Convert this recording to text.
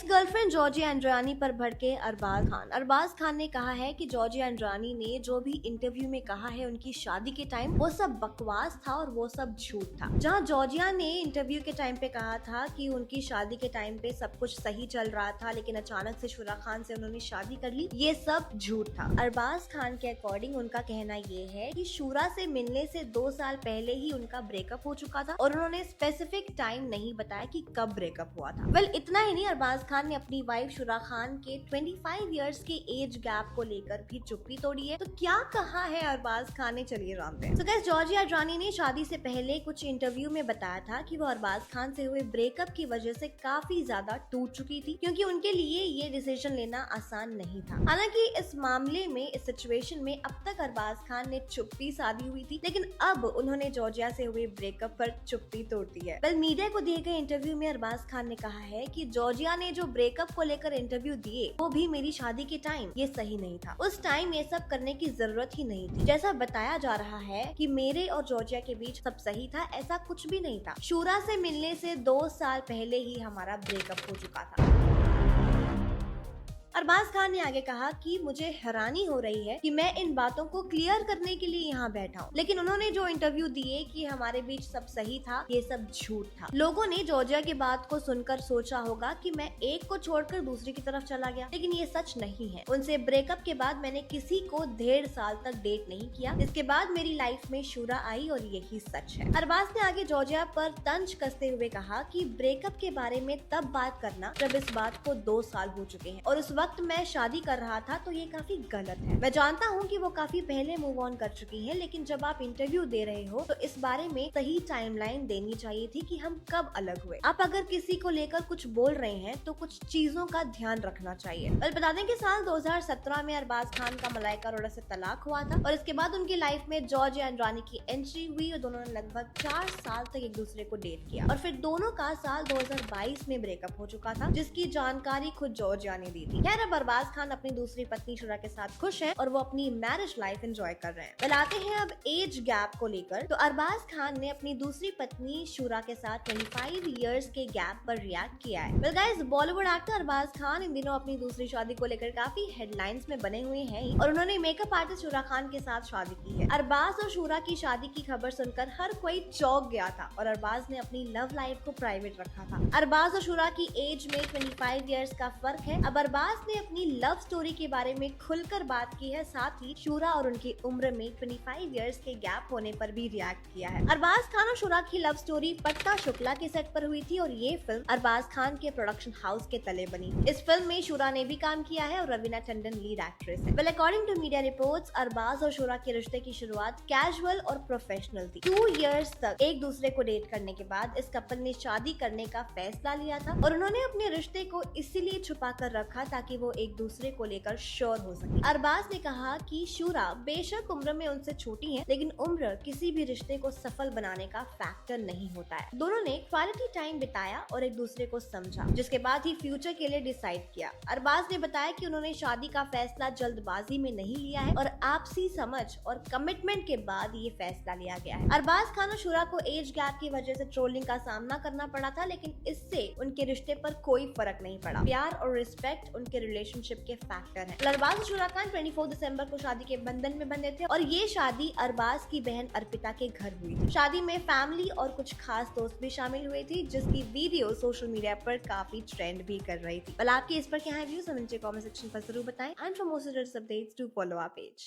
Girlfriend Georgia Andriani पर भड़के अरबाज खान। अरबाज खान ने कहा है कि जॉर्जिया एंड्रियानी ने जो भी इंटरव्यू में कहा है उनकी शादी के टाइम, वो सब बकवास था और वो सब झूठ था। जहां जॉर्जिया ने इंटरव्यू के टाइम पे कहा था कि उनकी शादी के टाइम पे सब कुछ सही चल रहा था, लेकिन अचानक से शुरा खान से उन्होंने शादी कर ली, ये सब झूठ था। अरबाज खान के अकॉर्डिंग उनका कहना ये है कि शुरा से मिलने से 2 साल पहले ही उनका ब्रेकअप हो चुका था और उन्होंने स्पेसिफिक टाइम नहीं बताया कि कब ब्रेकअप हुआ था। वेल, इतना ही नहीं, अरबाज खान ने अपनी वाइफ शुरा खान के 25 इयर्स के एज गैप को लेकर भी चुप्पी तोड़ी है। तो क्या कहा है अरबाज खान ने, चलिए जानते हैं। तो गाइस, जॉर्जिया एंड्रियानी ने शादी से पहले कुछ इंटरव्यू में बताया था कि वो अरबाज खान से हुए ब्रेकअप की वजह से काफी ज्यादा टूट चुकी थी, क्योंकि उनके लिए ये डिसीजन लेना आसान नहीं था। हालांकि इस मामले में, इस सिचुएशन में अब तक अरबाज खान ने चुप्पी साधी हुई थी, लेकिन अब उन्होंने जॉर्जिया से हुए ब्रेकअप पर चुप्पी तोड़ दी है। वेल, मीडिया को दिए गए इंटरव्यू में अरबाज खान ने कहा है कि जॉर्जिया ने जो ब्रेकअप को लेकर इंटरव्यू दिए, वो भी मेरी शादी के टाइम ये सही नहीं था। उस टाइम ये सब करने की जरूरत ही नहीं थी। जैसा बताया जा रहा है कि मेरे और जॉर्जिया के बीच सब सही था, ऐसा कुछ भी नहीं था। शुरा से मिलने से 2 साल पहले ही हमारा ब्रेकअप हो चुका था। अरबाज खान ने आगे कहा कि मुझे हैरानी हो रही है कि मैं इन बातों को क्लियर करने के लिए यहाँ बैठा हूँ, लेकिन उन्होंने जो इंटरव्यू दिए कि हमारे बीच सब सही था, ये सब झूठ था। लोगों ने जॉर्जिया की बात को सुनकर सोचा होगा कि मैं एक को छोड़कर दूसरी की तरफ चला गया, लेकिन ये सच नहीं है। उनसे ब्रेकअप के बाद मैंने किसी को 1.5 साल तक डेट नहीं किया। इसके बाद मेरी लाइफ में शुरा आई और यही सच है। अरबाज ने आगे जॉर्जिया पर तंज कसते हुए कहा कि ब्रेकअप के बारे में तब बात करना जब इस बात को 2 साल हो चुके हैं और उस वक्त मैं शादी कर रहा था, तो ये काफी गलत है। मैं जानता हूँ कि वो काफी पहले मूव ऑन कर चुकी हैं, लेकिन जब आप इंटरव्यू दे रहे हो तो इस बारे में सही टाइमलाइन देनी चाहिए थी कि हम कब अलग हुए। आप अगर किसी को लेकर कुछ बोल रहे हैं तो कुछ चीजों का ध्यान रखना चाहिए। और बता दें कि साल 2017 में अरबाज खान का मलाइका अरोड़ा से तलाक हुआ था और इसके बाद उनकी लाइफ में जॉर्जिया एंड्रियानी की एंट्री हुई और दोनों ने लगभग 4 साल तक एक दूसरे को डेट किया और फिर दोनों का साल 2022 में ब्रेकअप हो चुका था, जिसकी जानकारी खुद जॉर्जिया ने दी थी। खैर, अब अरबाज खान अपनी दूसरी पत्नी शुरा के साथ खुश हैं और वो अपनी मैरिज लाइफ एंजॉय कर रहे हैं। बनाते हैं अब एज गैप को लेकर, तो अरबाज खान ने अपनी दूसरी पत्नी शुरा के साथ 25 इयर्स के गैप पर रिएक्ट किया है। Well guys, Bollywood actor Arbaaz Khan इन दिनों अपनी दूसरी शादी को लेकर काफी हेडलाइंस में बने हुए हैं और उन्होंने मेकअप आर्टिस्ट शुरा खान के साथ शादी की है। अरबाज और शुरा की शादी की खबर सुनकर हर कोई चौंक गया था और अरबाज ने अपनी लव लाइफ को प्राइवेट रखा था। अरबाज और शुरा की एज में 25 इयर्स का फर्क है। अब अरबाज ने अपनी लव स्टोरी के बारे में खुलकर बात की है, साथ ही शुरा और उनकी उम्र में 25 इयर्स के गैप होने पर भी रिएक्ट किया है। अरबाज खान और शुरा की लव स्टोरी पट्टा शुक्ला के सेट पर हुई थी और ये फिल्म अरबाज खान के प्रोडक्शन हाउस के तले बनी। इस फिल्म में शुरा ने भी काम किया है और रवीना टंडन लीड एक्ट्रेस है। Well, according to media reports, Arbaaz और शुरा के रिश्ते की शुरुआत कैजुअल और प्रोफेशनल थी। 2 इयर्स तक एक दूसरे को डेट करने के बाद इस कपल ने शादी करने का फैसला लिया था और उन्होंने अपने रिश्ते को इसीलिए छुपा कर रखा ताकि वो एक दूसरे को लेकर श्योर हो सके। अरबाज ने कहा कि शुरा बेशक उम्र में उनसे छोटी है, लेकिन उम्र किसी भी रिश्ते को सफल बनाने का फैक्टर नहीं होता है। दोनों ने क्वालिटी टाइम बिताया और एक दूसरे को समझा, जिसके बाद ही फ्यूचर के लिए डिसाइड किया। अरबाज ने बताया कि उन्होंने शादी का फैसला जल्दबाजी में नहीं लिया है और आपसी समझ और कमिटमेंट के बाद ये फैसला लिया गया है। अरबाज खान और शुरा को एज गैप की वजह से ट्रोलिंग का सामना करना पड़ा था, लेकिन इससे उनके रिश्ते पर कोई फर्क नहीं पड़ा। प्यार और रिस्पेक्ट उनके रिलेशनशिप के फैक्टर है। अरबाज और शुरा खान 24 दिसंबर को शादी के बंधन में बंधे थे और ये शादी अरबाज की बहन अर्पिता के घर हुई थी। शादी में फैमिली और कुछ खास दोस्त भी शामिल हुए थे, जिसकी वीडियो सोशल मीडिया पर काफी ट्रेंड भी कर रही थी। आपके इस पर क्या है व्यूज, हमें नीचे कमेंट सेक्शन पर जरूर बताएं। And for more updates do follow our page.